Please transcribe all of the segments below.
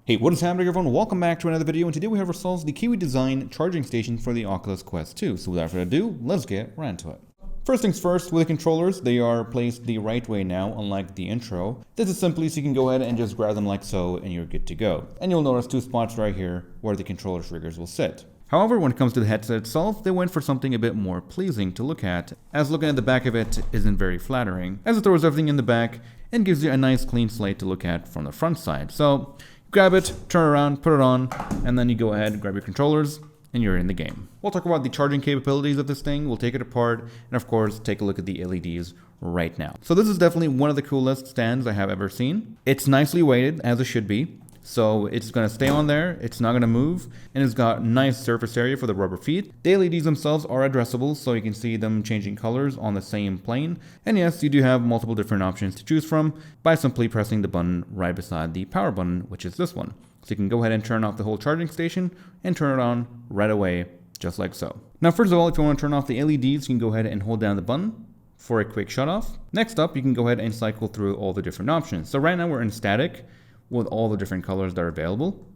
Hey, what is happening everyone? Welcome back to another video, and today we have ourselves the KIWI design charging station for the Oculus Quest 2. So without further ado, let's get right into it. First things first, with the controllers, they are placed the right way now, unlike the intro. This is simply so you can go ahead and just grab them like so, and you're good to go. And you'll notice two spots right here where the controller triggers will sit. However, when it comes to the headset itself, they went for something a bit more pleasing to look at, as looking at the back of it isn't very flattering, as it throws everything in the back and gives you a nice clean slate to look at from the front side. So grab it, turn around, put it on, and then you go ahead, grab your controllers, and you're in the game. We'll talk about the charging capabilities of this thing, we'll take it apart, and of course, take a look at the LEDs right now. So this is definitely one of the coolest stands I have ever seen. It's nicely weighted, as it should be. So it's going to stay on there, it's not going to move, and it's got nice surface area for the rubber feet. The LEDs themselves are addressable, so you can see them changing colors on the same plane. And yes, you do have multiple different options to choose from by simply pressing the button right beside the power button, which is this one. So you can go ahead and turn off the whole charging station and turn it on right away, just like so. Now, first of all, if you want to turn off the LEDs, you can go ahead and hold down the button for a quick shut off. Next up, you can go ahead and cycle through all the different options. So right now we're in static, with all the different colors that are available.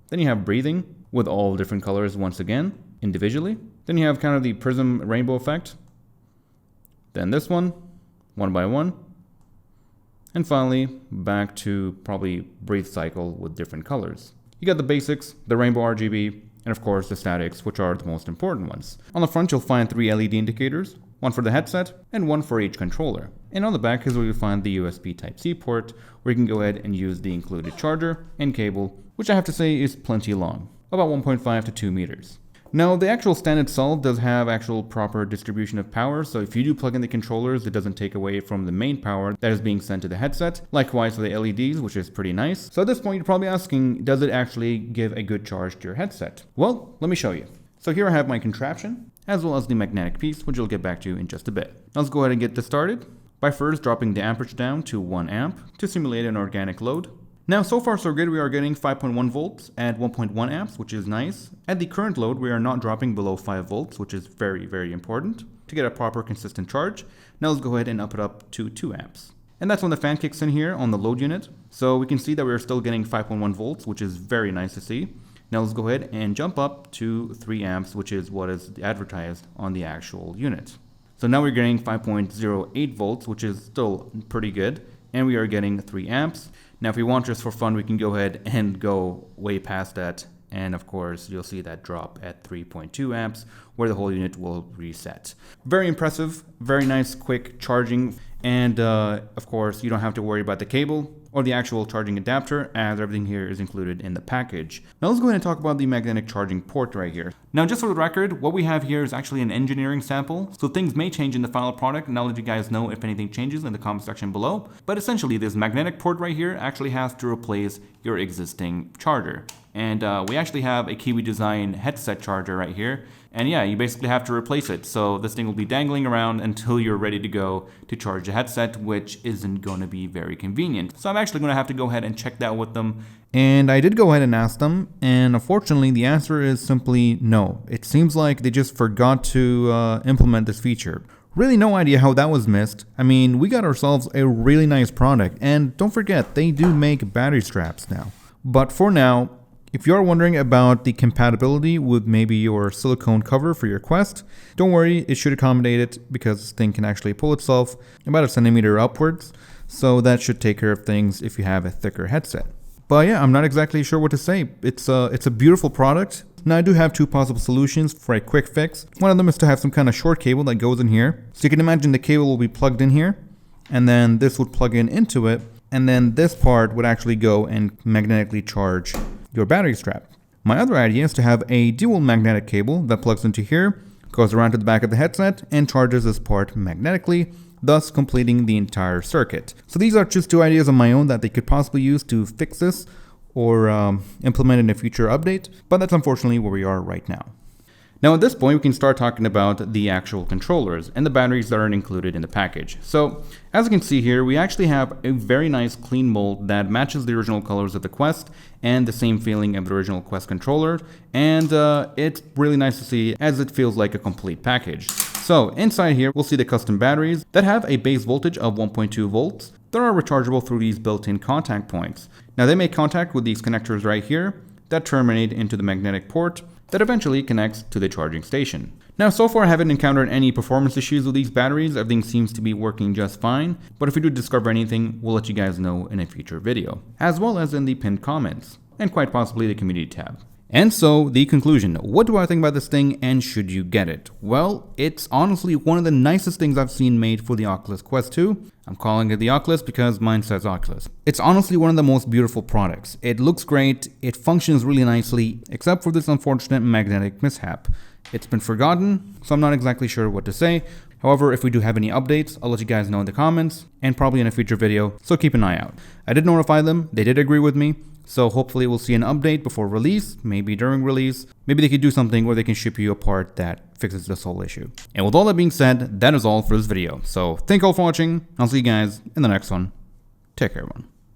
Then you have breathing with all the different colors once again, individually. Then you have kind of the prism rainbow effect. Then this one by one. And finally, back to probably breathe cycle with different colors. You got the basics, the rainbow RGB, and of course the statics, which are the most important ones. On the front, you'll find 3 LED indicators, one for the headset and one for each controller. And on the back is where you'll find the USB Type-C port, where you can go ahead and use the included charger and cable, which I have to say is plenty long, about 1.5 to 2 meters. Now, the actual stand itself does have actual proper distribution of power, so if you do plug in the controllers, it doesn't take away from the main power that is being sent to the headset. Likewise for the LEDs, which is pretty nice. So at this point, you're probably asking, does it actually give a good charge to your headset? Well, let me show you. So here I have my contraption, as well as the magnetic piece, which I'll get back to in just a bit. Let's go ahead and get this started by first dropping the amperage down to 1 amp to simulate an organic load. Now, so far so good, we are getting 5.1 volts at 1.1 amps, which is nice. At the current load, we are not dropping below 5 volts, which is very, very important to get a proper consistent charge. Now let's go ahead and up it up to 2 amps. And that's when the fan kicks in here on the load unit. So we can see that we're still getting 5.1 volts, which is very nice to see. Now let's go ahead and jump up to 3 amps, which is what is advertised on the actual unit. So now we're getting 5.08 volts, which is still pretty good. And we are getting 3 amps. Now, if we want just for fun, we can go ahead and go way past that. And of course, you'll see that drop at 3.2 amps, where the whole unit will reset. Very impressive, very nice, quick charging. And of course, you don't have to worry about the cable or the actual charging adapter, as everything here is included in the package. Now let's go ahead and talk about the magnetic charging port right here. Now, just for the record, what we have here is actually an engineering sample, so things may change in the final product, and I'll let you guys know if anything changes in the comment section below. But essentially, this magnetic port right here actually has to replace your existing charger. And we actually have a KIWI design headset charger right here. And yeah, you basically have to replace it. So this thing will be dangling around until you're ready to go to charge the headset, which isn't going to be very convenient. So I'm actually going to have to go ahead and check that with them. And I did go ahead and ask them, and unfortunately the answer is simply no. It seems like they just forgot to implement this feature. Really no idea how that was missed. I mean, we got ourselves a really nice product, and don't forget, they do make battery straps now. But for now, if you're wondering about the compatibility with maybe your silicone cover for your Quest, don't worry, it should accommodate it because this thing can actually pull itself about 1 centimeter upwards. So that should take care of things if you have a thicker headset. But yeah, I'm not exactly sure what to say. It's a beautiful product. Now, I do have 2 possible solutions for a quick fix. One of them is to have some kind of short cable that goes in here. So you can imagine the cable will be plugged in here, and then this would plug in into it, and then this part would actually go and magnetically charge your battery strap. My other idea is to have a dual magnetic cable that plugs into here, goes around to the back of the headset, and charges this part magnetically, thus completing the entire circuit. So these are just 2 ideas of my own that they could possibly use to fix this or implement in a future update, but that's unfortunately where we are right now. Now at this point, we can start talking about the actual controllers and the batteries that are included in the package. So as you can see here, we actually have a very nice clean mold that matches the original colors of the Quest and the same feeling of the original Quest controller. And it's really nice to see as it feels like a complete package. So inside here, we'll see the custom batteries that have a base voltage of 1.2 volts. They are rechargeable through these built-in contact points. Now they make contact with these connectors right here that terminate into the magnetic port that eventually connects to the charging station. Now, so far I haven't encountered any performance issues with these batteries. Everything seems to be working just fine, but if we do discover anything, we'll let you guys know in a future video, as well as in the pinned comments, and quite possibly the community tab. And so, the conclusion, what do I think about this thing and should you get it? Well, it's honestly one of the nicest things I've seen made for the Oculus Quest 2. I'm calling it the Oculus because mine says Oculus. It's honestly one of the most beautiful products. It looks great, it functions really nicely, except for this unfortunate magnetic mishap. It's been forgotten, so I'm not exactly sure what to say. However, if we do have any updates, I'll let you guys know in the comments, and probably in a future video, so keep an eye out. I did notify them, they did agree with me, so hopefully we'll see an update before release, maybe during release. Maybe they could do something where they can ship you a part that fixes this whole issue. And with all that being said, that is all for this video. So thank you all for watching, I'll see you guys in the next one. Take care, everyone.